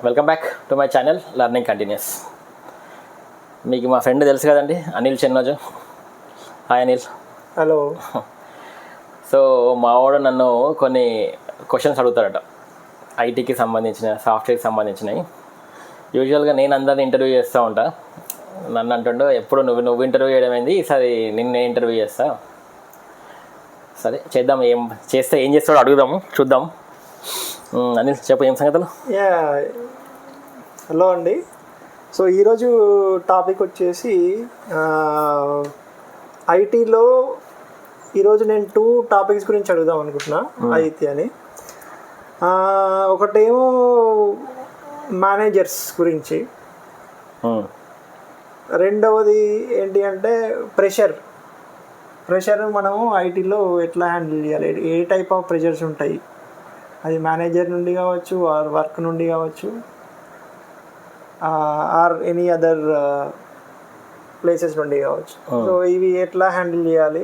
Welcome back to my channel learning continuous. మీకు మా friend తెలుసు కదండి, Anil Chennoju. Hi Anil. Hello. So మావాడు నన్ను కొన్ని క్వశ్చన్స్ అడుగుతాడట, ఐటీకి సంబంధించిన, సాఫ్ట్వేర్కి సంబంధించినవి. యూజువల్గా నేను అందరిని ఇంటర్వ్యూ చేస్తూ ఉంటా. నన్ను అంటుండో ఎప్పుడు నువ్వు ఇంటర్వ్యూ చేయడం ఏంది, ఈసారి నిన్నే ఇంటర్వ్యూ చేస్తా. సరే చేద్దాం, ఏం చేస్తాడో అడుగుదాము, చూద్దాం. అనిల్ చెప్పు, ఏం సంగతులు? హలో అండి. సో ఈరోజు టాపిక్ వచ్చేసి ఐటీలో ఈరోజు నేను 2 టాపిక్స్ గురించి అడుగుదాం అనుకుంటున్నా ఆదిత్య అని. ఒకటేమో మేనేజర్స్ గురించి, రెండవది ఏంటి అంటే ప్రెషర్ మనము ఐటీలో ఎట్లా హ్యాండిల్ చేయాలి, ఏ టైప్ ఆఫ్ ప్రెషర్స్ ఉంటాయి, అది మేనేజర్ నుండి కావచ్చు, ఆర్ వర్క్ నుండి కావచ్చు, ఆర్ ఎనీ అదర్ ప్లేసెస్ నుండి కావచ్చు. సో ఇవి ఎట్లా హ్యాండిల్ చేయాలి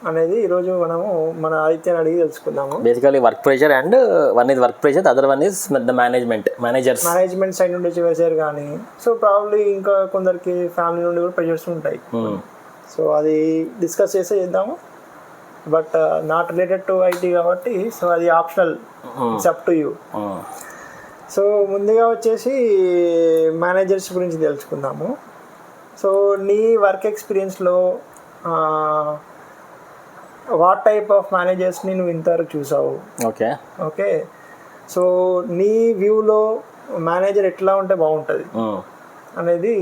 అనేది ఈరోజు మనము మన ఆదిత్యని అడిగి తెలుసుకుందాము. Basically work pressure and one is work pressure, other one is the management side నుండి ప్రెషర్ కానీ, సో ప్రాబ్లీ ఇంకా కొందరికి ఫ్యామిలీ నుండి కూడా ప్రెషర్స్ ఉంటాయి. సో అది డిస్కస్ చేద్దాము. But not related to IT కాబట్టి, సో అది optional, it's up to you. So ముందుగా వచ్చేసి మేనేజర్స్ గురించి తెలుసుకుందాము. సో నీ వర్క్ ఎక్స్పీరియన్స్లో వాట్ టైప్ ఆఫ్ మేనేజర్స్ని నువ్వు ఇంతవరకు చూసావు? ఓకే. సో నీ వ్యూలో మేనేజర్ ఎట్లా ఉంటే బాగుంటుంది అనేది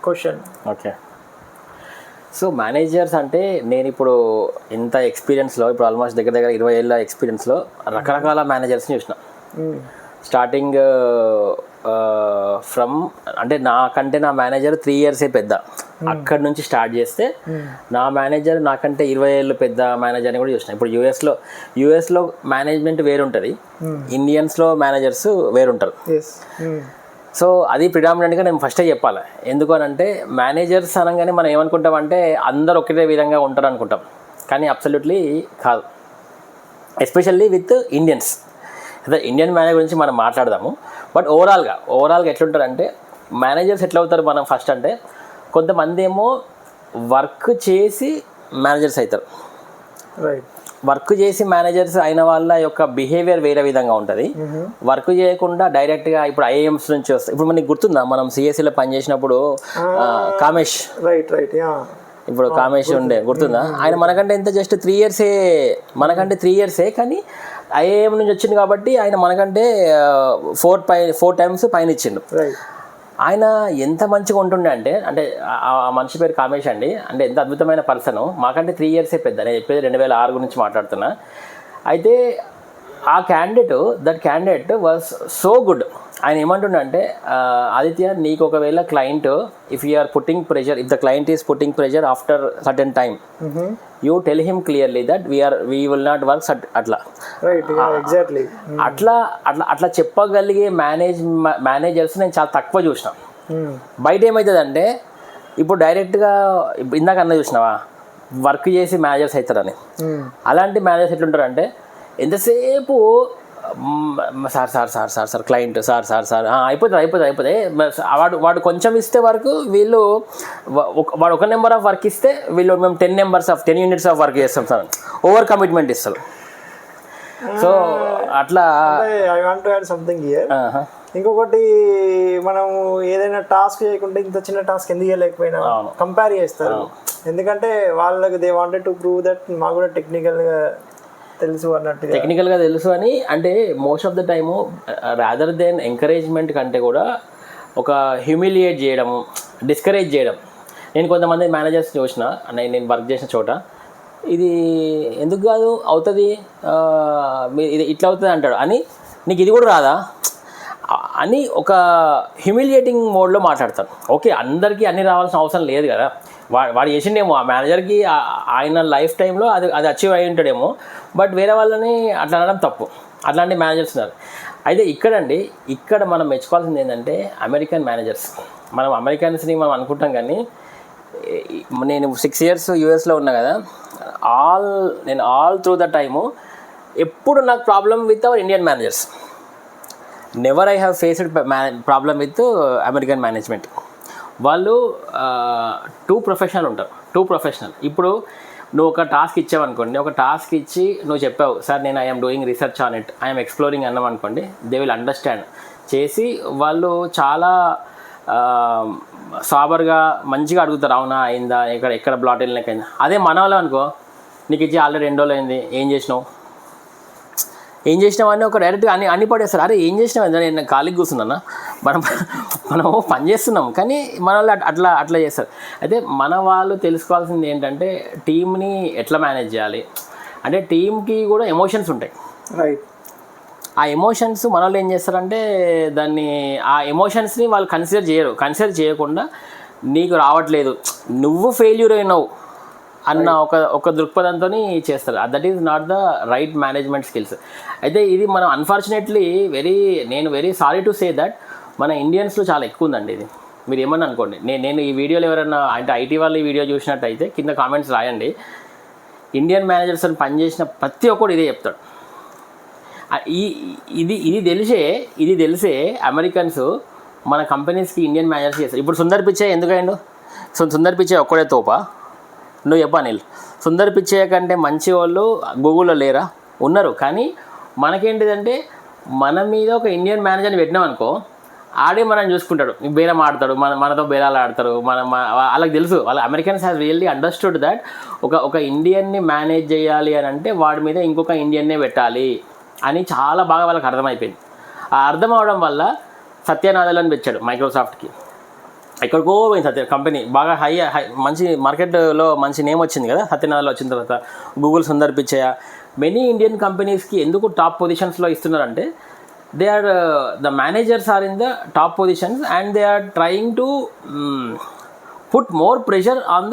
క్వశ్చన్. ఓకే. సో మేనేజర్స్ అంటే నేను ఇప్పుడు ఇంత ఎక్స్పీరియన్స్లో, ఇప్పుడు ఆల్మోస్ట్ దగ్గర 20 ఏళ్ళ ఎక్స్పీరియన్స్లో రకరకాల మేనేజర్స్ని చూసిన. స్టార్టింగ్ ఫ్రమ్, అంటే నాకంటే నా మేనేజర్ 3 years పెద్ద, అక్కడి నుంచి స్టార్ట్ చేస్తే నా మేనేజర్ నాకంటే 20 ఏళ్ళు పెద్ద మేనేజర్ని కూడా చూసిన. ఇప్పుడు యూఎస్లో మేనేజ్మెంట్ వేరుంటుంది, ఇండియన్స్లో మేనేజర్స్ వేరుంటారు. సో అది ప్రిడామినెంట్గా నేను ఫస్టే చెప్పాలి. ఎందుకు అని అంటే, మేనేజర్స్ అనగానే మనం ఏమనుకుంటామంటే అందరు ఒకటే విధంగా ఉంటారు అనుకుంటాం, కానీ అబ్సల్యూట్లీ కాదు. Especially with Indians. అదే ఇండియన్ మేనేజర్ గురించి మనం మాట్లాడదాము. బట్ ఓవరాల్గా ఎట్లుంటారంటే, మేనేజర్స్ ఎట్లా అవుతారు మనం ఫస్ట్ అంటే, కొంతమంది ఏమో వర్క్ చేసి మేనేజర్స్ అవుతారు. వర్క్ చేసి మేనేజర్స్ అయిన వాళ్ళ యొక్క బిహేవియర్ వేరే విధంగా ఉంటుంది. వర్క్ చేయకుండా డైరెక్ట్గా, ఇప్పుడు ఐఏఎంస్ నుంచి వస్తాయి. ఇప్పుడు మనకి గుర్తుందా, మనం సిఎస్సిలో పనిచేసినప్పుడు కామేష్, ఇప్పుడు కామేష్ ఉండే, గుర్తుందా? ఆయన మనకంటే ఎంత జస్ట్ 3 years, కానీ ఐఏఎం నుంచి వచ్చింది కాబట్టి ఆయన మనకంటే 4 times పైన ఇచ్చిండు. ఆయన ఎంత మంచిగా ఉంటుండే అంటే ఆ మనిషి పేరు కామేష్ అండి. అంటే ఎంత అద్భుతమైన పర్సన్. మాకంటే 3 years పెద్ద. నేను చెప్పేది 2006 గురించి మాట్లాడుతున్నా. అయితే ఆ that candidate was so good. ఆయన ఏమంటుండే అంటే, ఆదిత్య, నీకు ఒకవేళ client, if the client is putting pressure after certain time, you tell him clearly that we will not work అట్లా చెప్పగలిగే మేనేజర్స్ నేను చాలా తక్కువ చూసిన. బయట ఏమవుతుందంటే, ఇప్పుడు డైరెక్ట్గా ఇందాక అన్న చూసినావా, వర్క్ చేసి మేనేజర్స్ అవుతారని. అలాంటి మేనేజర్స్ ఎట్లుంటారంటే, ఎంతసేపు సార్ క్లయింట్ సార్ అయిపోతుంది. వాడు కొంచెం ఇస్తే వరకు వీళ్ళు, వాడు 1 నెంబర్ ఆఫ్ వర్క్ ఇస్తే వీళ్ళు మేము 10 units ఆఫ్ వర్క్ చేస్తాం సార్, ఓవర్ కమిట్మెంట్ ఇస్తారు. సో అట్లా I want to add something here. ఇంకొకటి, మనం ఏదైనా టాస్క్ చేయకుంటే ఇంత చిన్న టాస్క్ ఎందుకు చేయలేకపోయినా కంపేర్ చేస్తారు. ఎందుకంటే వాళ్ళకి they wanted to prove that మాకు కూడా టెక్నికల్గా తెలుసు అని. అంటే most of the time rather than encouragement కంటే కూడా ఒక హ్యూమిలియేట్ చేయడము, డిస్కరేజ్ చేయడం. నేను కొంతమంది మేనేజర్స్ చూసిన, నేను వర్క్ చేసిన చోట, ఇది ఎందుకు కాదు, అవుతుంది, ఇది ఇట్లా అవుతుంది అంటాడు అని, నీకు ఇది కూడా రాదా అని ఒక హ్యూమిలియేటింగ్ మోడ్లో మాట్లాడతారు. ఓకే, అందరికీ అన్నీ రావాల్సిన అవసరం లేదు కదా. వాడు చేసిండేమో, ఆ మేనేజర్కి ఆయన లైఫ్ టైంలో అది అచీవ్ అయి ఉంటాడేమో. బట్ వేరే వాళ్ళని అట్లా అనడం తప్పు. అట్లాంటి మేనేజర్స్ ఉన్నారు. అయితే ఇక్కడ మనం మెచ్చుకోవాల్సింది ఏంటంటే, అమెరికన్ మేనేజర్స్. మనం అమెరికన్స్ని మనం అనుకుంటాం, కానీ నేను 6 years యూఎస్లో ఉన్నా కదా, ఆల్ త్రూ ద టైము ఎప్పుడు నాకు problem with our Indian managers. Never I have faced problem with American management. వాళ్ళు టూ ప్రొఫెషనల్. ఇప్పుడు నువ్వు ఒక టాస్క్ ఇచ్చావనుకోండి, ఒక టాస్క్ ఇచ్చి నువ్వు చెప్పావు సార్ నేను I'm doing research on it, I'm exploring అన్నాం అనుకోండి, దే విల్ అండర్స్టాండ్ చేసి వాళ్ళు చాలా సాబర్గా మంచిగా అడుగుతారు, అవునా అయిందా, ఎక్కడ బ్లాట్ వెళ్ళినాకైందా. అదే మన వాళ్ళు అనుకో, నీకు ఇచ్చి ఆల్రెడీ 2 రోజులు అయింది, ఏం చేసినావు అని ఒక డైరెక్ట్గా అన్ని పడేస్తారు. అరే ఏం చేసినావు అంటే నేను ఖాళీకి కూర్చున్నా, మనం పని చేస్తున్నాం, కానీ మన వాళ్ళు అట్లా చేస్తారు. అయితే మన వాళ్ళు తెలుసుకోవాల్సింది ఏంటంటే టీమ్ని ఎట్లా మేనేజ్ చేయాలి అంటే టీమ్కి కూడా ఎమోషన్స్ ఉంటాయి. రైట్. ఆ ఎమోషన్స్ మన వాళ్ళు ఏం చేస్తారంటే ఆ ఎమోషన్స్ని వాళ్ళు కన్సిడర్ చేయకుండా నీకు రావట్లేదు, నువ్వు ఫెయిల్యూర్ అయినావు అన్న ఒక దృక్పథంతో చేస్తారు. That is not the right management skills. అయితే ఇది మనం అన్ఫార్చునేట్లీ నేను very sorry to say that మన ఇండియన్స్లో చాలా ఎక్కువ ఉందండి ఇది. మీరు ఏమన్నా అనుకోండి, నేను ఈ వీడియోలో ఎవరైనా అంటే ఐటీ వాళ్ళు ఈ వీడియో చూసినట్టయితే కింద కామెంట్స్ రాయండి. ఇండియన్ మేనేజర్స్ అని పనిచేసిన ప్రతి ఒక్కడు ఇదే చెప్తాడు. ఇది తెలిసే అమెరికన్స్ మన కంపెనీస్కి ఇండియన్ మేనేజర్స్ చేస్తారు. ఇప్పుడు సుందర్ పిచ్చే ఎందుకైండు? సుందర్ పిచ్చే ఒక్కడే తోపా? నువ్వు చెప్పా నీళ్ళు. సుందర్ పిచ్చయ్య కంటే మంచి వాళ్ళు గూగుల్లో లేరా? ఉన్నారు. కానీ మనకేంటిదంటే మన మీద ఒక ఇండియన్ మేనేజర్ని పెట్టినాం అనుకో, ఆడే మనం చూసుకుంటాడు, బేరం ఆడతాడు, మనతో బేరాలు ఆడతారు. వాళ్ళకి తెలుసు, వాళ్ళ Americans has really understood that ఒక ఇండియన్ని మేనేజ్ చేయాలి అని అంటే వాడి మీద ఇంకొక ఇండియన్నే పెట్టాలి అని చాలా బాగా వాళ్ళకి అర్థమైపోయింది. ఆ అర్థం అవడం వల్ల సత్యనాదెల్లని పెట్టాడు మైక్రోసాఫ్ట్కి. ఎక్కడికో పోయింది కంపెనీ, బాగా హై మంచి మార్కెట్లో మంచి నేమ్ వచ్చింది కదా సత్యనాదెల్ల వచ్చిన తర్వాత. Google Sundar Pichaiah, many Indian కంపెనీస్కి ఎందుకు టాప్ పొజిషన్స్లో ఇస్తున్నారంటే they are the managers are in the top positions and they are trying to put more pressure on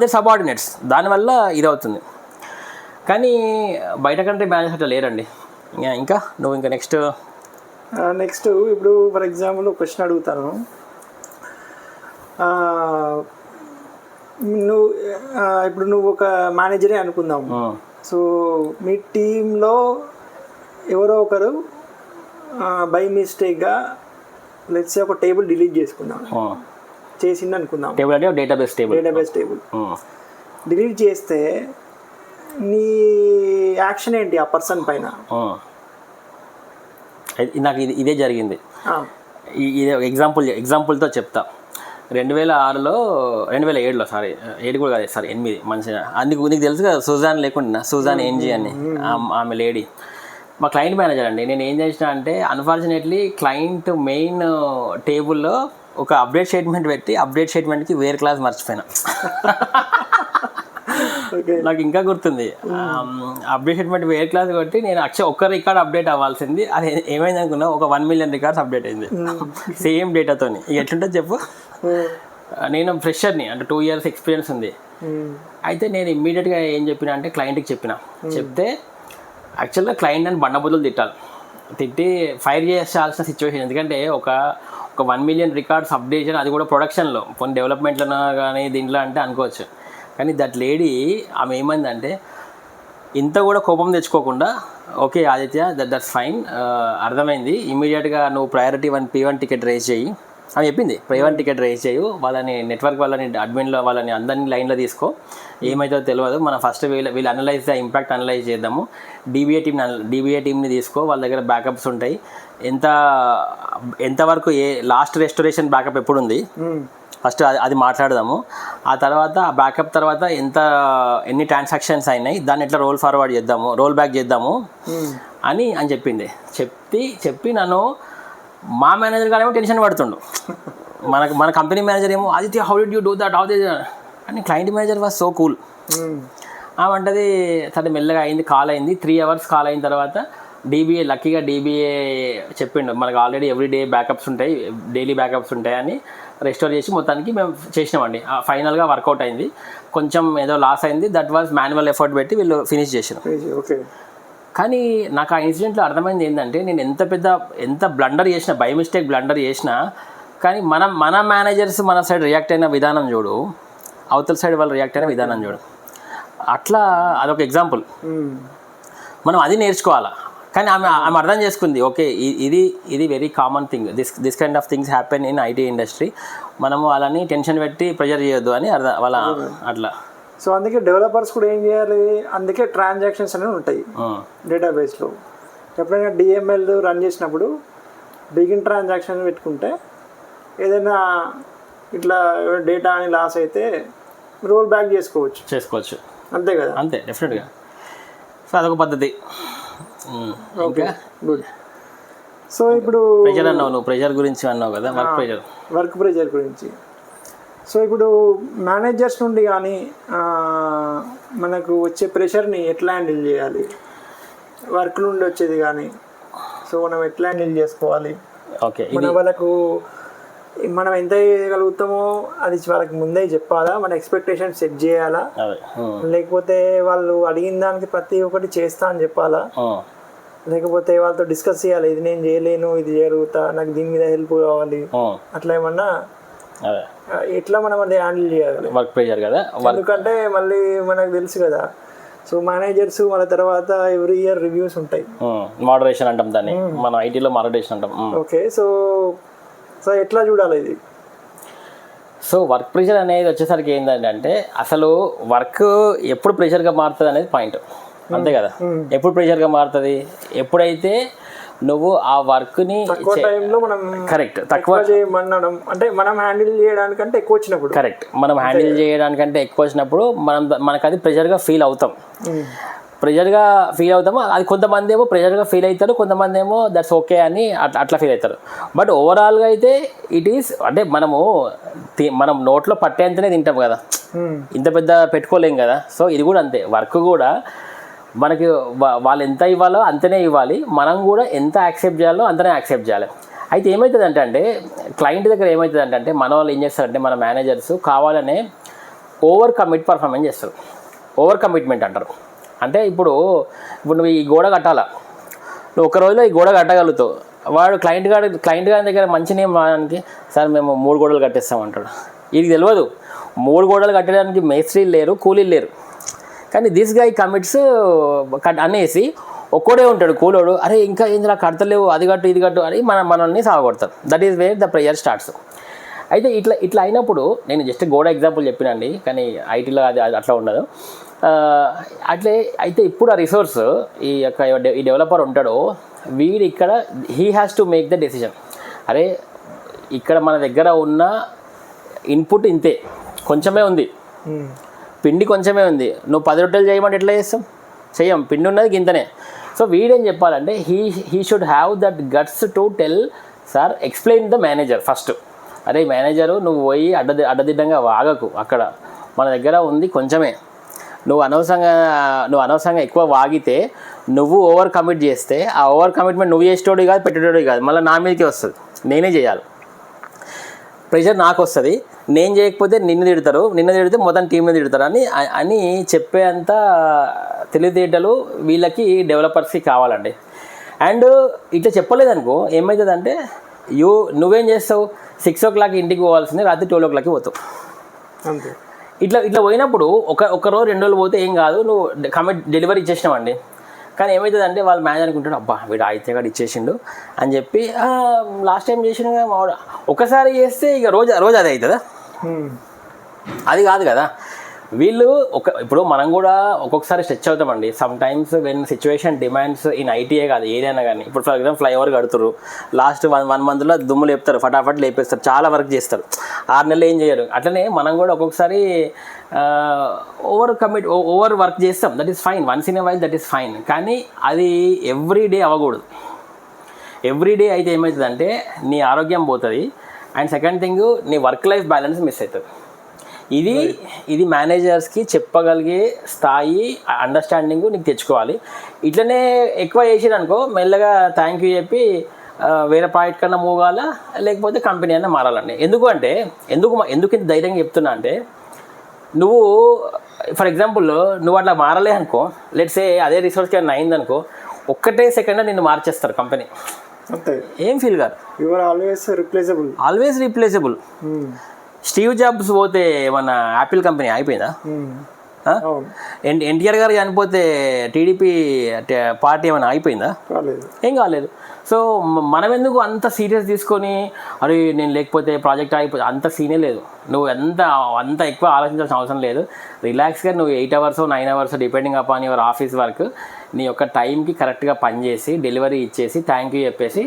the subordinates. దానివల్ల ఇది అవుతుంది. కానీ బయట కంట్రీ మేనేజర్స్ అట్లా లేరండి. ఇంకా నెక్స్ట్ ఇప్పుడు ఫర్ ఎగ్జాంపుల్ క్వశ్చన్ అడుగుతాను. నువ్వు ఒక మేనేజరే అనుకుందాం. సో మీ టీంలో ఎవరో ఒకరు బై మిస్టేక్గా లెట్స్ ఒక టేబుల్ డిలీట్ చేసుకుందాం, చేసింది అనుకుందాం. డేటాబేస్ టేబుల్ డిలీట్ చేస్తే నీ యాక్షన్ ఏంటి ఆ పర్సన్ పైన? నాకు ఇదే జరిగింది. ఇదే ఎగ్జాంపుల్తో చెప్తా. 2007లో 7 కూడా కాదు 8 మంచిగా నీకు తెలుసు కదా సూజాన్ ఏంజీ అని ఆమె లేడీ మా క్లయింట్ మేనేజర్ అండి. నేను ఏం చేసిన అంటే అన్ఫార్చునేట్లీ క్లయింట్ మెయిన్ టేబుల్లో ఒక అప్డేట్ స్టేట్మెంట్ పెట్టి అప్డేట్ స్టేట్మెంట్కి వేర్ క్లాస్ మర్చిపోయినా. నాకు ఇంకా గుర్తుంది. అప్డేట్ స్టేట్మెంట్ వేర్ క్లాస్ కొట్టి నేను ఒక్క రికార్డ్ అప్డేట్ అవ్వాల్సింది, అది ఏమైంది అనుకున్నా ఒక 1 మిలియన్ రికార్డ్స్ అప్డేట్ అయింది సేమ్ డేటాతోని. ఇక ఎట్లుంటుంది చెప్పు. నేను ఫ్రెషర్ని, అంటే 2 years ఎక్స్పీరియన్స్ ఉంది. అయితే నేను ఇమ్మీడియట్గా ఏం చెప్పిన అంటే క్లయింట్కి చెప్తే యాక్చువల్గా క్లయింట్ అని బండబుద్ధులు తిట్టి ఫైర్ చేయాల్సిన సిచ్యువేషన్. ఎందుకంటే ఒక 1 మిలియన్ రికార్డ్స్ అప్డేషన్, అది కూడా ప్రొడక్షన్లో, కొన్ని డెవలప్మెంట్లో కానీ దీంట్లో అంటే అనుకోవచ్చు. కానీ దట్ లేడీ ఆమె ఏమైందంటే ఇంత కూడా కోపం తెచ్చుకోకుండా, ఓకే ఆదిత్య దట్స్ ఫైన్, అర్థమైంది, ఇమీడియట్గా నువ్వు ప్రయారిటీ 1 P1 టికెట్ రేస్ చేయి అని చెప్పింది. P1 టికెట్ రేస్ చేయు, వాళ్ళని నెట్వర్క్ వాళ్ళని అడ్మిన్లో వాళ్ళని అందరినీ లైన్లో తీసుకో, ఏమైతే తెలియదు, మనం ఫస్ట్ వీళ్ళు అనలైజ్ ద ఇంపాక్ట్ అనలైజ్ చేద్దాము. డీబీఏ టీమ్ని తీసుకో, వాళ్ళ దగ్గర బ్యాకప్స్ ఉంటాయి, ఎంతవరకు లాస్ట్ రెస్టోరేషన్ బ్యాకప్ ఎప్పుడు ఉంది ఫస్ట్ అది మాట్లాడదాము. ఆ తర్వాత ఆ బ్యాకప్ తర్వాత ఎన్ని ట్రాన్సాక్షన్స్ అయినాయి, దాన్ని ఎట్లా రోల్ బ్యాక్ చేద్దాము అని చెప్పింది. చెప్పి నన్ను మా మేనేజర్ గారేమో టెన్షన్ పడుతుండు. మన కంపెనీ మేనేజర్ ఏమో Aditya how did you do that, how did, అని client manager was so cool. ఆమంటది సరే మెల్లగా అయింది, కాల్ అయింది. 3 hours కాల్ అయిన తర్వాత లక్కీగా డీబీఏ చెప్పిండు మనకు ఆల్రెడీ ఎవ్రీడే బ్యాకప్స్ ఉంటాయి, డైలీ బ్యాకప్స్ ఉంటాయి అని రెస్టోర్ చేసి మొత్తానికి మేము చేసినామండి. ఫైనల్గా వర్కౌట్ అయింది. కొంచెం ఏదో లాస్ అయింది, దట్ వాజ్ మాన్యువల్ ఎఫర్ట్ పెట్టి వీళ్ళు ఫినిష్ చేసినాం. కానీ నాకు ఆ ఇన్సిడెంట్లో అర్థమైంది ఏంటంటే నేను ఎంత బ్లండర్ చేసినా, బై మిస్టేక్ బ్లండర్ చేసినా, కానీ మన మేనేజర్స్ మన సైడ్ రియాక్ట్ అయిన విధానం చూడు, అవతల సైడ్ వాళ్ళు రియాక్ట్ అయిన విధానం చూడు. అట్లా అదొక ఎగ్జాంపుల్. మనం అది నేర్చుకోవాలా. కానీ ఆమె అర్థం చేసుకుంది, ఓకే ఇది very common thing, this kind of things happen in IT industry, మనము వాళ్ళని టెన్షన్ పెట్టి ప్రెజర్ చేయొద్దు అని వాళ్ళ అట్లా. సో అందుకే డెవలపర్స్ కూడా ఏం చేయాలి, అందుకే ట్రాన్సాక్షన్స్ అనేవి ఉంటాయి డేటాబేస్లో. ఎప్పుడైనా డిఎంఎల్ రన్ చేసినప్పుడు బిగిన్ ట్రాన్సాక్షన్ పెట్టుకుంటే ఏదైనా ఇట్లా డేటా అని లాస్ అయితే రోల్ బ్యాక్ చేసుకోవచ్చు. అంతే కదా? అంతే, డెఫినెట్గా. సో అదొక పద్ధతి. Okay, good. సో ఇప్పుడు ప్రెషర్ అన్నావు, నువ్వు ప్రెషర్ గురించి అన్నావు కదా, వర్క్ ప్రెషర్ గురించి. సో ఇప్పుడు మేనేజర్స్ నుండి కానీ మనకు వచ్చే ప్రెషర్ని ఎట్లా హ్యాండిల్ చేయాలి, వర్క్ నుండి వచ్చేది కానీ, సో మనం ఎట్లా హ్యాండిల్ చేసుకోవాలి? ఓకే, వాళ్ళకు మనం ఎంత చేయగలుగుతామో అది వాళ్ళకి ముందే చెప్పాలా, మన ఎక్స్పెక్టేషన్ సెట్ చేయాలా, లేకపోతే వాళ్ళు అడిగిన దానికి ప్రతి ఒక్కటి చేస్తా అని చెప్పాలా, లేకపోతే వాళ్ళతో డిస్కస్ చేయాలి, ఇది నేను చేయలేను, ఇది జరుగుతా, నాకు దీని మీద హెల్ప్ కావాలి, అట్లా ఏమన్నా ఎట్లా మనం అది హ్యాండిల్ చేయాలి వర్క్ ప్రెషర్ కదా? ఎందుకంటే మళ్ళీ మనకు తెలుసు కదా, సో మేనేజర్స్ వాళ్ళ తర్వాత ఎవ్రీ ఇయర్ రివ్యూస్ ఉంటాయి, మోడరేషన్ అంటాం దాన్ని, మన ఐటీలో మోడరేషన్ అంటాం. ఓకే, సో ఎట్లా చూడాలి ఇది? సో వర్క్ ప్రెషర్ అనేది వచ్చేసరికి ఏంటంటే అసలు వర్క్ ఎప్పుడు ప్రెషర్గా మారుతుంది అనేది పాయింట్, అంతే కదా? ఎప్పుడు ప్రెషర్గా మారుతుంది, ఎప్పుడైతే నువ్వు ఆ వర్క్ని తక్కువ టైంలో మనం కరెక్ట్ తక్కువ చేయమనడం, అంటే మనం హ్యాండిల్ చేయడానికంటే ఎక్కువ వచ్చినప్పుడు, కరెక్ట్, మనం హ్యాండిల్ చేయడానికంటే ఎక్కువ వచ్చినప్పుడు మనకు అది ప్రెషర్గా ఫీల్ అవుతాం. ప్రెషర్గా ఫీల్ అవుతాము, అది కొంతమంది ఏమో ప్రెషర్గా ఫీల్ అవుతారు, కొంతమంది ఏమో దట్స్ ఓకే అని అట్లా ఫీల్ అవుతారు. బట్ ఓవరాల్గా అయితే ఇట్ ఈస్, అంటే మనం నోట్లో పట్టేంతనే తింటాం కదా, ఇంత పెద్ద పెట్టుకోలేం కదా. సో ఇది కూడా అంతే, వర్క్ కూడా మనకి వాళ్ళు ఎంత ఇవ్వాలో అంతనే ఇవ్వాలి, మనం కూడా ఎంత యాక్సెప్ట్ చేయాలో అంతనే యాక్సెప్ట్ చేయాలి. అయితే ఏమవుతుందంటే క్లయింట్ దగ్గర ఏమవుతుందంటే మన వాళ్ళు ఏం చేస్తారంటే, మన మేనేజర్స్ కావాలనే ఓవర్ పర్ఫార్మెన్స్ చేస్తారు. ఓవర్ కమిట్మెంట్ అంటారు. అంటే ఇప్పుడు నువ్వు ఈ గోడ కట్టాలా, నువ్వు ఒక రోజులో ఈ గోడ కట్టగలుగుతావు, వాడు క్లయింట్ గారి దగ్గర మంచి నేమ్ రావడానికి, సార్ మేము 3 గోడలు కట్టేస్తామంటాడు. ఇది తెలియదు 3 గోడలు కట్టడానికి మేస్త్రీలు లేరు, కూలీలు లేరు. కానీ దిస్ గై కమిట్స్ అనేసి ఒక్కడే ఉంటాడు కూలోడు, అరే ఇంకా ఏందిలా కడతలేవు, అది కట్టు ఇది కట్టు అని మనల్ని సాగొడతారు. That is where the pressure starts. అయితే ఇట్లా అయినప్పుడు నేను జస్ట్ గోడ ఎగ్జాంపుల్ చెప్పినండి, కానీ ఐటీలో అది అట్లా ఉండదు. అట్లే అయితే ఇప్పుడు ఆ రిసోర్స్ ఈ డెవలపర్ ఉంటాడో వీడు ఇక్కడ he has to make the decision. అరే ఇక్కడ మన దగ్గర ఉన్న ఇన్పుట్ ఇంతే, కొంచెమే ఉంది, పిండి కొంచెమే ఉంది, నువ్వు 10 రొట్టెలు చేయమంటే ఎట్లా చేస్తాం? చెయ్యం, పిండి ఉన్నది గింతనే. సో వీడేం చెప్పాలంటే he should have that guts to tell sir, explain the manager first. అరే మేనేజరు నువ్వు పోయి అడ్డదిడ్డంగా వాగకు, అక్కడ మన దగ్గర ఉంది కొంచెమే, నువ్వు అనవసరంగా ఎక్కువ వాగితే నువ్వు ఓవర్ కమిట్ చేస్తే ఆ ఓవర్ కమిట్మెంట్ నువ్వు చేసేటోడు కాదు, పెట్టేటోడు కాదు, మళ్ళీ నా మీదకే వస్తుంది, నేనే చేయాలి, ప్రెషర్ నాకు వస్తుంది, నేను చేయకపోతే నిన్ను తిడితే మొత్తం టీంని తిడతారు అని చెప్పేంత తెలివితేటలు వీళ్ళకి డెవలపర్స్కి కావాలండి. అండ్ ఇట్లా చెప్పలేదనుకో ఏమవుతుందంటే నువ్వేం చేస్తావు, 6 o'clock ఇంటికి పోవాల్సింది రాత్రి 12 o'clockకి పోతావు. అంతే. ఇట్లా పోయినప్పుడు ఒక రోజు 2 రోజులు పోతే ఏం కాదు, నువ్వు డెలివరీ ఇచ్చేసినావండి. కానీ ఏమవుతుందంటే వాళ్ళు మేనేజర్ అనుకుంటాడు, అబ్బా వీడు అయితే కూడా ఇచ్చేసిండు అని చెప్పి లాస్ట్ టైం చేసిన మావాడు ఒకసారి చేస్తే ఇక రోజు అదే అవుతుందా? అది కాదు కదా. వీళ్ళు ఇప్పుడు మనం కూడా ఒక్కొక్కసారి స్ట్రెచ్ అవుతామండి. Sometimes when situation demands in ఐటీఏ కాదు ఏదైనా కానీ. ఇప్పుడు ఫర్ ఎగ్జాంపుల్ ఫ్లైఓవర్ కడుతురు, లాస్ట్ 1 monthలో దుమ్ము లేపుతారు, ఫటాఫట్ లేపేస్తారు, చాలా వర్క్ చేస్తారు, 6 నెలలు ఏం చేయరు. అట్లనే మనం కూడా ఒక్కొక్కసారి ఓవర్ వర్క్ చేస్తాం, that is fine, once in a while that is fine. కానీ అది ఎవ్రీడే అవ్వకూడదు. ఎవ్రీడే అయితే ఏమవుతుందంటే నీ ఆరోగ్యం పోతుంది, అండ్ సెకండ్ థింగ్ నీ వర్క్ లైఫ్ బ్యాలెన్స్ మిస్ అవుతుంది. ఇది మేనేజర్స్కి చెప్పగలిగే స్థాయి, అండర్స్టాండింగ్ నీకు తెచ్చుకోవాలి. ఇట్లనే ఎక్కువ చేసిరనుకో మెల్లగా థ్యాంక్ యూ చెప్పి వేరే ప్రాజెక్ట్ కన్నా మూవ్ కావాలా, లేకపోతే కంపెనీ అన్నా మారాలండి. ఎందుకు ఇంత ధైర్యంగా చెప్తున్నా అంటే, నువ్వు ఫర్ ఎగ్జాంపుల్ నువ్వు అట్లా మారలే అనుకో, లెట్స్ సే అదే రిసోర్స్ కన్నా అయిందనుకో, ఒక్కటే సెకండ్ నిన్ను మార్చేస్తారు కంపెనీ. అంతే, ఏం ఫీల్ కాదు. Your always replaceable. Steve jobs పోతే మన యాపిల్ కంపెనీ అయిపోయిందా? ఎన్టీఆర్ గారు చనిపోతే టీడీపీ పార్టీ ఏమైనా అయిపోయిందా? ఏం కాలేదు. సో మనం ఎందుకు అంత సీరియస్ తీసుకొని అరే నేను లేకపోతే ప్రాజెక్ట్ అయిపోతే అంత సీనే లేదు. నువ్వు అంత ఎక్కువ ఆలోచించాల్సిన అవసరం లేదు. రిలాక్స్గా నువ్వు 8 hours 9 hours depending upon your office work నీ యొక్క టైంకి కరెక్ట్గా పనిచేసి డెలివరీ ఇచ్చేసి థ్యాంక్ యూ చెప్పేసి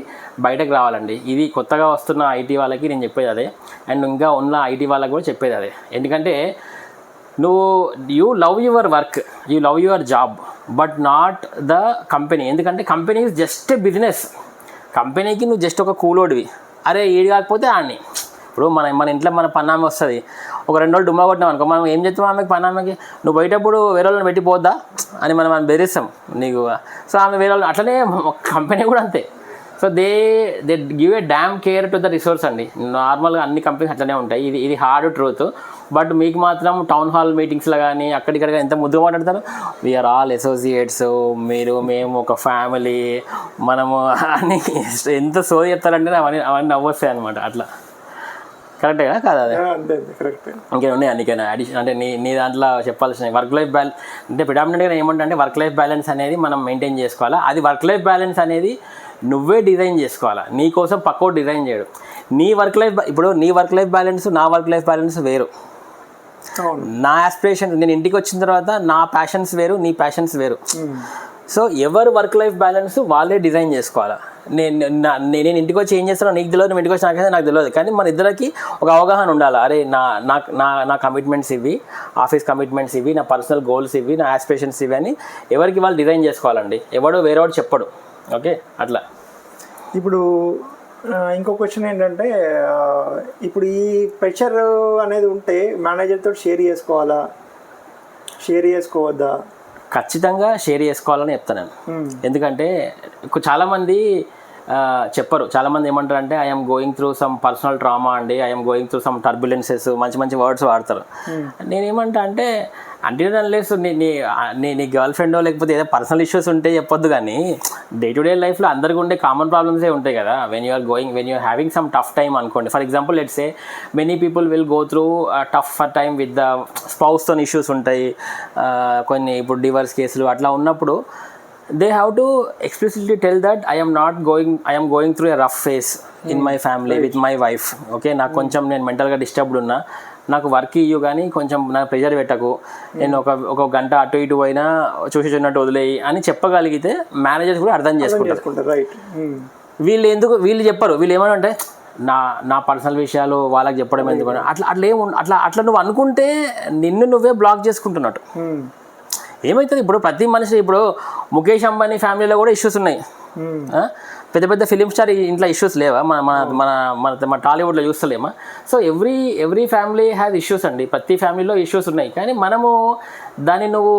బయటకు రావాలండి. ఇది కొత్తగా వస్తున్న ఐటీ వాళ్ళకి నేను చెప్పేది అదే, అండ్ ఇంకా ఉన్న ఐటీ వాళ్ళకి కూడా చెప్పేది అదే. ఎందుకంటే you love your work, you love your job, but not the company. ఎందుకంటే కంపెనీ ఈజ్ జస్ట్ బిజినెస్. కంపెనీకి నువ్వు జస్ట్ ఒక కూలోడివి. అరే ఏది కాకపోతే ఆడిని. ఇప్పుడు మన ఇంట్లో మన పన్నామె వస్తుంది, ఒక 2 రోజులు డుమ్మా కొట్టినాం అనుకో, మనం ఏం చేస్తాం ఆమెకి పన్నామెకి, నువ్వు బయటప్పుడు వేరే వాళ్ళని పెట్టిపోద్దా అని మనం బెదిరిస్తాం నీకు. సో ఆమె వేరే వాళ్ళు అట్లనే కంపెనీ కూడా అంతే. So they give a dam care to the resource అండి. నార్మల్గా అన్ని కంపెనీస్ అట్లనే ఉంటాయి. ఇది హార్డ్ ట్రూత్. బట్ మీకు మాత్రం టౌన్ హాల్ మీటింగ్స్లో కానీ అక్కడిక్కడ ఎంత ముద్దుగా మాట్లాడతారు, వీఆర్ ఆల్ అసోసియేట్స్, మేము ఒక ఫ్యామిలీ, మనము అని ఎంత సోది చెప్తారంటే అవన్నీ నవ్వొస్తాయి అనమాట. అట్లా కరెక్టే కదా కాదు? అదే ఇంకేనా ఉన్నాయి అందుకైనా అడిషన్ అంటే నీ దాంట్లో చెప్పాల్సిన వర్క్ లైఫ్ బ్యాలెన్స్ అంటే ప్రిడామినెంట్గా ఏమంటే వర్క్ లైఫ్ బ్యాలెన్స్ అనేది మనం మెయింటైన్ చేసుకోవాలా. అది వర్క్ లైఫ్ బ్యాలెన్స్ అనేది నువ్వే డిజైన్ చేసుకోవాలా, నీ కోసం పక్కోటి డిజైన్ చేయడు. నీ వర్క్ లైఫ్ బ్యాలెన్స్ నా వర్క్ లైఫ్ బ్యాలెన్స్ వేరు. నా ఆస్పిరేషన్, నేను ఇంటికి వచ్చిన తర్వాత నా ప్యాషన్స్ వేరు, నీ ప్యాషన్స్ వేరు. సో ఎవరు వర్క్ లైఫ్ బ్యాలెన్స్ వాళ్ళే డిజైన్ చేసుకోవాలా. నేను ఇంటికి వచ్చి ఏం చేస్తానో నీకు తెలియదు, ఇంటికి వచ్చి నాకు తెలియదు. కానీ మన ఇద్దరికి ఒక అవగాహన ఉండాలి. అరే నా కమిట్మెంట్స్ ఇవి, ఆఫీస్ కమిట్మెంట్స్ ఇవి, నా పర్సనల్ గోల్స్ ఇవి, నా ఆస్పిరేషన్స్ ఇవి అని ఎవరికి వాళ్ళు డిజైన్ చేసుకోవాలండి. ఎవడో వేరేవాడు చెప్పడు. ఓకే అట్లా. ఇప్పుడు ఇంకో క్వశ్చన్ ఏంటంటే, ఇప్పుడు ఈ ప్రెషర్ అనేది ఉంటే మేనేజర్తో షేర్ చేసుకోవద్దా? ఖచ్చితంగా షేర్ చేసుకోవాలని చెప్తాను నేను. ఎందుకంటే చాలామంది చెప్పరు. చాలామంది ఏమంటారు అంటే I'm going through some personal trauma అండి, I'm going through some turbulences, మంచి వర్డ్స్ వాడతారు. నేనేమంటా అంటే అన్లెస్ నీ గర్ల్ ఫ్రెండో లేకపోతే ఏదో పర్సనల్ ఇష్యూస్ ఉంటే చెప్పొద్దు, కానీ డే టు డే లైఫ్లో అందరికీ ఉండే కామన్ ప్రాబ్లమ్సే ఉంటాయి కదా. When you're having some tough time అనుకోండి, for example let's say many people will go through tough time with the స్పౌస్తో ఇష్యూస్ ఉంటాయి. కొన్ని ఇప్పుడు డివర్స్ కేసులు అట్లా ఉన్నప్పుడు they have to explicitly tell that I am going through a rough phase in my family with my wife. Okay, నాకు కొంచెం నేను మెంటల్గా డిస్టర్బ్డ్ ఉన్నా, నాకు వర్క్ ఇయ్యు కానీ కొంచెం నాకు ప్రెషర్ పెట్టకు, నేను ఒక గంట అటు ఇటు పోయినా చూసినట్టు వదిలేయి అని చెప్పగలిగితే మేనేజర్స్ కూడా అర్థం చేసుకుంటారు. వీళ్ళు చెప్పరు. వీళ్ళు ఏమంటే నా పర్సనల్ విషయాలు వాళ్ళకి చెప్పడం ఎందుకు అట్లా నువ్వు అనుకుంటే నిన్ను నువ్వే బ్లాక్ చేసుకుంటున్నట్టు. ఏమవుతుంది ఇప్పుడు ప్రతి మనిషి, ఇప్పుడు ముఖేష్ అంబానీ ఫ్యామిలీలో కూడా ఇష్యూస్ ఉన్నాయి. పెద్ద ఫిలిం స్టార్ ఇంట్లో ఇష్యూస్ లేవా? మన టాలీవుడ్లో చూస్తలేమా? So every family has issues అండి. ప్రతి ఫ్యామిలీలో ఇష్యూస్ ఉన్నాయి. కానీ మనము దాన్ని నువ్వు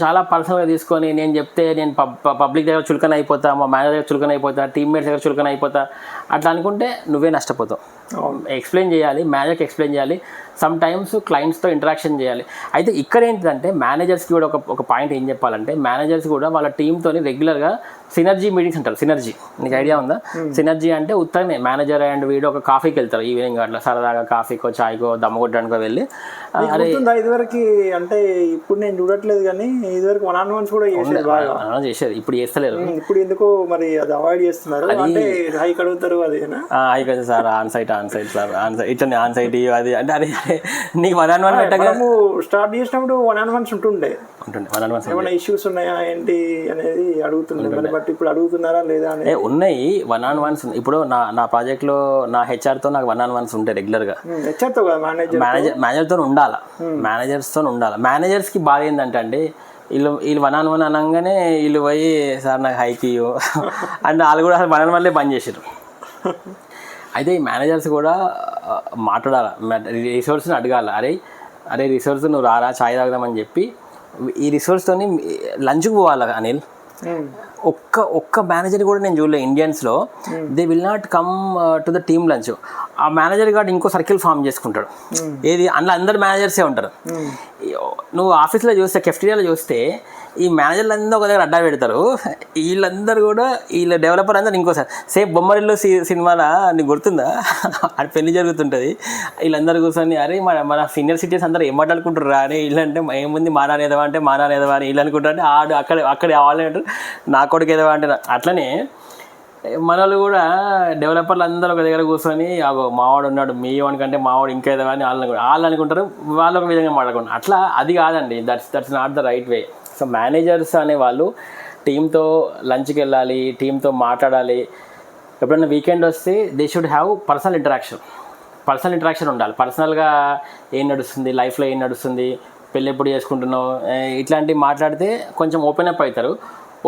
చాలా పర్సనల్గా తీసుకొని నేను చెప్తే నేను పబ్లిక్ దగ్గర చులకన అయిపోతా, మా మేనేజర్ దగ్గర చులకన అయిపోతా, టీమ్మేట్స్ దగ్గర చులకన అయిపోతా, అట్లా అనుకుంటే నువ్వే నష్టపోతావు. ఎక్స్ప్లెయిన్ చేయాలి, మేనేజర్కి ఎక్స్ప్లెయిన్ చేయాలి, సమ్ టైమ్స్ క్లయింట్స్తో ఇంటరాక్షన్ చేయాలి. అయితే ఇక్కడ ఏంటంటే మేనేజర్స్కి కూడా ఒక పాయింట్ ఏం చెప్పాలంటే, మేనేజర్స్ కూడా వాళ్ళ టీంతో రెగ్యులర్గా సినర్జీ మీటింగ్స్ అంటారు. సినర్జీ నీకు ఐడియా ఉందా? సినర్జీ అంటే ఉత్తరనే మేనేజర్ అండ్ వీడు ఒక కాఫీకి వెళ్తారు ఈవినింగ్, అట్లా సరదాగా కాఫీకో చాయ్కో దమ్మగొట్టడానికో వెళ్ళి. అరే ఇదివరకు అంటే ఇప్పుడు నేను చూడట్లేదు, కానీ ఇదివరకు వన్-ఆన్-వన్స్ కూడా చేసేది, ఇప్పుడు చేస్తలేరు. ఇప్పుడు ఎందుకో మరి అది అవాయిడ్ చేస్తున్నారు. అంటే హైక్ అడుగుతారు, అదేనా హైక్ అది సార్ ఆన్ సైట్ సార్ ఇట్లా ఆన్ సైట్ అది అంటే అదే నీకు 1-on-1 పెట్టగా స్టార్ట్ చేసినప్పుడు 1-on-ones ఉంటుండే. 1-on-ones ఏమైనా ఇష్యూస్ ఉన్నాయా ఏంటి అనేది అడుగుతుండే. బట్ ఇప్పుడు అడుగుతున్నారా లేదా అని ఉన్నాయి 1-on-ones. ఇప్పుడు నా ప్రాజెక్ట్లో నా హెచ్ఆర్తో నాకు 1-on-ones ఉంటాయి రెగ్యులర్గా. హెచ్ఆర్తో మేనేజర్తో ఉండాలా, మేనేజర్స్తో ఉండాలి. మేనేజర్స్కి బాగా ఏంటంటే అండి, వీళ్ళు 1-on-1 అనగానే వీళ్ళు పోయి సార్ నాకు హైక్ ఇయ్యు అంటే వాళ్ళు కూడా 1-on-1 బంద్ చేసారు. అయితే ఈ మేనేజర్స్ కూడా మాట్లాడాలి, రిసోర్స్ని అడగాలి. అరే రిసోర్స్ నువ్వు రారా చాయ్ తాగుదామని చెప్పి ఈ రిసోర్స్తో లంచ్కి పోవాలి. అనిల్ ఒక్క మేనేజర్ కూడా నేను చూడలే ఇండియన్స్లో, they will not come to the team lunch. ఆ మేనేజర్ గారు ఇంకో సర్కిల్ ఫామ్ చేసుకుంటాడు. ఏది అందులో అందరు మేనేజర్సే ఉంటారు. నువ్వు ఆఫీస్లో చూస్తే కెఫ్టీరియాలో చూస్తే ఈ మేనేజర్లు అందరూ ఒక దగ్గర అడ్డా పెడతారు, వీళ్ళందరూ కూడా వీళ్ళ డెవలపర్ అందరూ ఇంకోసారి సేమ్ బొమ్మరిల్లు సినిమాలో నీకు గుర్తుందా అది పెళ్లి జరుగుతుంటుంది, వీళ్ళందరూ కూర్చొని అరే మన సీనియర్ సిటిజన్స్ అందరూ ఏం మాట్లాడుకుంటారు రా అని, వీళ్ళంటే ఏముంది మానానేదవా అంటే మానానేదవా అని వీళ్ళు అనుకుంటారు, అంటే ఆడు అక్కడ వాళ్ళు అంటారు నా కొడుకు ఏదవా అంటే అట్లనే మన వాళ్ళు కూడా డెవలపర్లు అందరూ ఒక దగ్గర కూర్చొని మావాడు ఉన్నాడు మీ వాడికంటే మావాడు ఇంకా ఏదో అని వాళ్ళు అనుకుంటారు, వాళ్ళు ఒక విధంగా మాట్లాడుకుంటారు. అట్లా అది కాదండి, that's not the right way. So managers అనేవాళ్ళు టీంతో లంచ్కి వెళ్ళాలి, టీంతో మాట్లాడాలి. ఎప్పుడైనా వీకెండ్ వస్తే they should have personal interaction ఉండాలి. పర్సనల్గా ఏం నడుస్తుంది, లైఫ్లో ఏం నడుస్తుంది, పెళ్ళి ఎప్పుడు చేసుకుంటున్నావు, ఇట్లాంటివి మాట్లాడితే కొంచెం ఓపెన్ అప్ అవుతారు.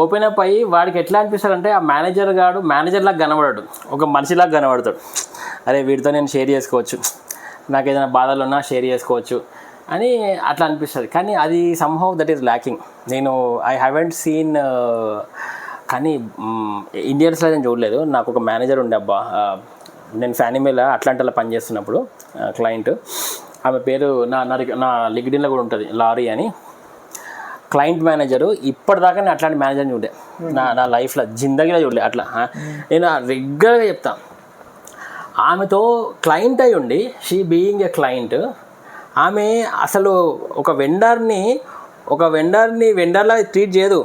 ఓపెన్ అప్ అయ్యి వాడికి ఎట్లా అనిపిస్తాడంటే ఆ మేనేజర్లాగా కనబడాడు, ఒక మనిషిలాగా కనబడతాడు. అరే వీడితో నేను షేర్ చేసుకోవచ్చు, నాకు ఏదైనా బాధలు ఉన్నా షేర్ చేసుకోవచ్చు అని అట్లా అనిపిస్తుంది. కానీ అది somehow that is lacking. I haven't seen, కానీ ఇండియన్స్లో నేను చూడలేదు. నాకు ఒక మేనేజర్ ఉండే అబ్బా, నేను ఫ్యానిమేలా అట్లాంటిలో పనిచేస్తున్నప్పుడు క్లయింట్, ఆమె పేరు నా లింక్డ్ఇన్లో కూడా ఉంటుంది, లారీ అని. క్లయింట్ మేనేజరు ఇప్పటిదాకా నేను అట్లాంటి మేనేజర్ని చూడే నా లైఫ్లో జిందగీలో చూడలే. అట్లా నేను రెగ్యులర్గా చెప్తాను, ఆమెతో క్లయింట్ అయి ఉండి షీ బీయింగ్ ఏ క్లయింట్, ఆమె అసలు ఒక వెండర్లా ట్రీట్ చేయదు.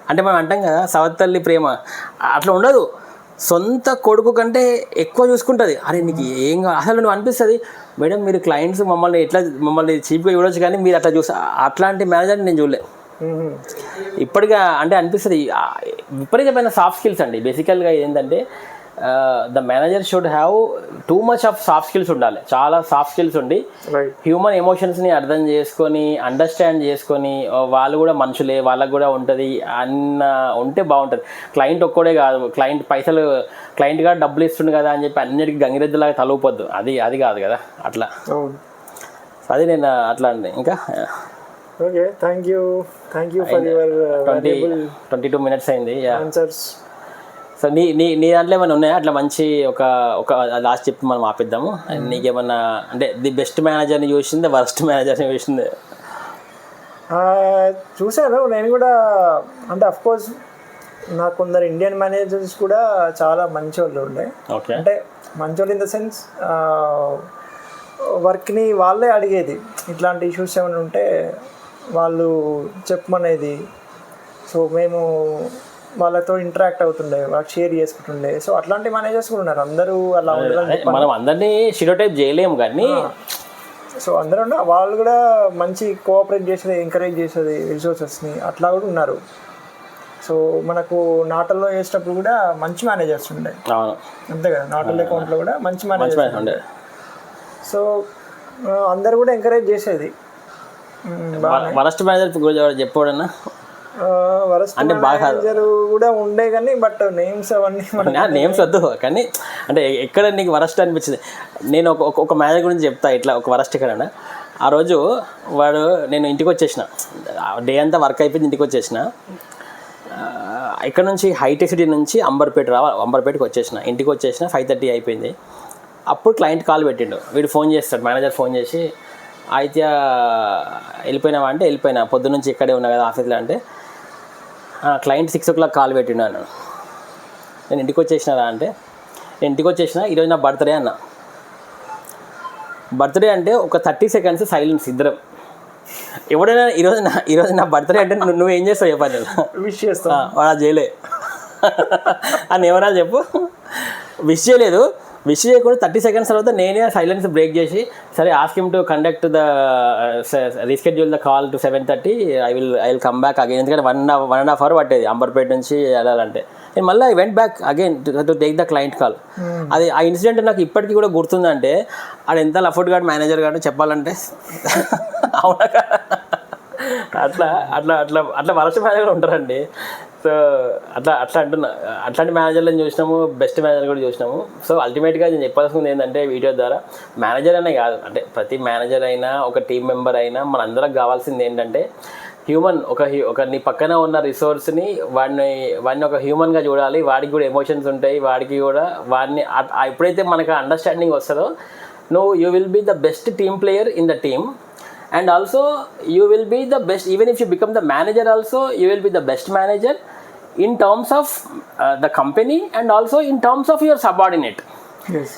అంటే మనం అంటాం కదా సవత్తల్లి ప్రేమ, అట్లా ఉండదు. సొంత కొడుకు కంటే ఎక్కువ చూసుకుంటుంది. అరే నీకు ఏం అసలు నువ్వు అనిపిస్తుంది మేడం మీరు క్లయింట్స్ మమ్మల్ని చీప్గా చూడొచ్చు కానీ మీరు అట్లా అట్లాంటి మేనేజర్ని నేను చూడలే ఇప్పటిగా. అంటే అనిపిస్తుంది విపరీతమైన సాఫ్ట్ స్కిల్స్ అండి. బేసికల్గా ఏంటంటే the manager should have too much of soft skills ఉండాలి, చాలా సాఫ్ట్ స్కిల్స్ ఉండి హ్యూమన్ ఎమోషన్స్ని అర్థం చేసుకొని అండర్స్టాండ్ చేసుకొని వాళ్ళు కూడా మనుషులే, వాళ్ళకు కూడా ఉంటుంది అన్న ఉంటే బాగుంటుంది. క్లయింట్ ఒక్కడే కాదు, క్లయింట్ గా డబ్బులు ఇస్తుండు కదా అని చెప్పి అన్నిటికీ గంగిరెద్దులాగా తలవపోద్దు, అది కాదు కదా అట్లా. అది నేను అట్లా అండి. ఇంకా okay, thank you for your 22 minutes అయింది. ఆన్సర్స్. సో నీ దాంట్లో ఏమైనా ఉన్నాయా అట్లా మంచి ఒక లాస్ట్ చెప్పి మనం ఆపిద్దాము. నీకేమన్నా అంటే ది బెస్ట్ మేనేజర్ని చూసింది, వర్స్ట్ మేనేజర్ని చూసింది? చూశాను నేను కూడా. అంటే అఫ్కోర్స్ నాకు కొందరు ఇండియన్ మేనేజర్స్ కూడా చాలా మంచి వాళ్ళు ఉండే. అంటే మంచి వాళ్ళు ఇన్ ద సెన్స్ వర్క్ని వాళ్ళే అడిగేది, ఇట్లాంటి ఇష్యూస్ ఏమైనా ఉంటే వాళ్ళు చెప్పమనేది. సో మేము వాళ్ళతో ఇంటరాక్ట్ అవుతుండే, వాళ్ళకి షేర్ చేసుకుంటుండే. సో అట్లాంటి మేనేజర్స్ కూడా ఉన్నారు. అందరూ అలా మనం అందరినీ స్టీరియోటైప్ చేయలేము కానీ సో అందరూ వాళ్ళు కూడా మంచి కోఆపరేట్ చేసేది, ఎంకరేజ్ చేసేది రిసోర్సెస్ని, అట్లా కూడా ఉన్నారు. సో మనకు నాటల్లో వేసేటప్పుడు కూడా మంచి మేనేజర్స్ ఉండే, అంతే కదా, నాటల్ అకౌంట్లో కూడా మంచి మేనేజర్స్ ఉండే. సో అందరు కూడా ఎంకరేజ్ చేసేది. వరస్ట్ మేనేజర్ చెప్పాడన్నా వరస్ట్ మేనేజర్ కూడా ఉండే కానీ బట్ నేమ్స్ అవన్నీ నేమ్స్ వద్దు కానీ అంటే ఎక్కడ నీకు వరస్ట్ అనిపించింది? నేను ఒక మేనేజర్ గురించి చెప్తా ఇట్లా ఒక వరస్ట్ ఎక్కడన్నా. ఆ రోజు నేను ఇంటికి వచ్చేసిన, డే అంతా వర్క్ అయిపోయింది, ఇంటికి వచ్చేసిన. ఇక్కడ నుంచి హైటెక్ సిటీ నుంచి అంబర్పేటకి వచ్చేసిన. ఇంటికి వచ్చేసిన 5:30 అయిపోయింది. అప్పుడు క్లయింట్ కాల్ పెట్టిండు, వీడు ఫోన్ చేస్తాడు, మేనేజర్ ఫోన్ చేసి అయితే వెళ్ళిపోయినావా అంటే వెళ్ళిపోయినా, పొద్దున్నుంచి ఇక్కడే ఉన్నా కదా ఆఫీస్లో అంటే. క్లయింట్ 6 o'clock కాల్ పెట్టినాను, నేను ఇంటికి వచ్చేసినారా అంటే నేను ఇంటికి వచ్చేసిన, ఈరోజు నా బర్త్డే అన్న. బర్త్డే అంటే ఒక 30 seconds సైలెన్స్ ఇద్దరం. ఎవడైనా ఈరోజు నా బర్త్డే అంటే నువ్వేం చేస్తావు చెప్పాలి, విష్ చేస్తావు, వాడు చేయలే అని ఏమన్నా చెప్పు. విష్ చేయలేదు, విష్ చేయకుండా 30 seconds తర్వాత నేనే సైలెన్స్ బ్రేక్ చేసి సరే ask him to conduct the reschedule the call to 7:30, I will come back again. ఎందుకంటే 1.5 hours పట్టేది అంబర్పేట నుంచి వెళ్ళాలంటే. నేను మళ్ళీ I went back again to take the client call. అది ఆ ఇన్సిడెంట్ నాకు ఇప్పటికీ కూడా గుర్తుందంటే ఆడు ఎంత లఫర్డ్ గాడు మేనేజర్ గాడు చెప్పాలంటే అవునా అట్లా అట్లా అట్లా అట్లా వరస్ట్ మేనేజర్ ఉంటారండి. సో అట్లా అంటున్నా, అట్లాంటి మేనేజర్లను చూసినాము, బెస్ట్ మేనేజర్ కూడా చూసినాము. సో అల్టిమేట్గా నేను చెప్పాల్సింది ఏంటంటే వీడియో ద్వారా మేనేజర్ అనే కాదు, అంటే ప్రతి మేనేజర్ అయినా ఒక టీం మెంబర్ అయినా మనందరికి కావాల్సింది ఏంటంటే హ్యూమన్. ఒక నీ పక్కన ఉన్న రిసోర్స్ని వాడిని ఒక హ్యూమన్గా చూడాలి, వాడికి కూడా ఎమోషన్స్ ఉంటాయి, వాడికి కూడా వాడిని ఎప్పుడైతే మనకు అండర్స్టాండింగ్ వస్తుందో you will be the best team player in the team and also you will be the best. Even if you become the manager also, you will be the best manager in terms of the company and also in terms of your subordinate. Yes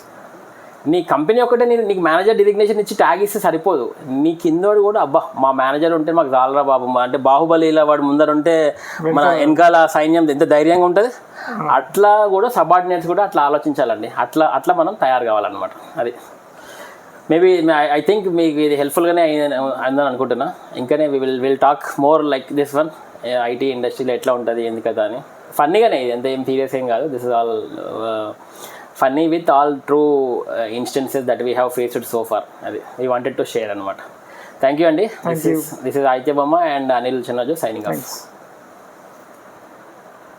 నీ company ఒకటే నీకు manager designation ఇచ్చి tag ఇస్తే సరిపోదు, నీ కిందోడు కూడా అబ్బా మా మేనేజర్ ఉంటే మాకు చాలరా బాబు, అంటే బాహుబలిలో వాడు ముందర ఉంటే మన వెనకాల సైన్యం ఎంత ధైర్యంగా ఉంటుంది, అట్లా కూడా సబార్డినేట్స్ కూడా అట్లా ఆలోచించాలండి. అట్లా మనం తయారు కావాలన్నమాట. అది మేబీ ఐ థింక్ మీకు ఇది హెల్ప్ఫుల్గానే అయిందని అనుకుంటున్నా. ఇంకానే will talk more like this one, IT ఇండస్ట్రీలో ఎట్లా ఉంటుంది ఏంది కదా అని. ఫన్నీగానే, ఇది ఎంత ఏం సీరియస్ ఏం కాదు. This is all funny with all true instances that we have faced so far. Adi we wanted to share anamata. Thank you Andy. This is Aditya Bamma and Anil Channaju signing off.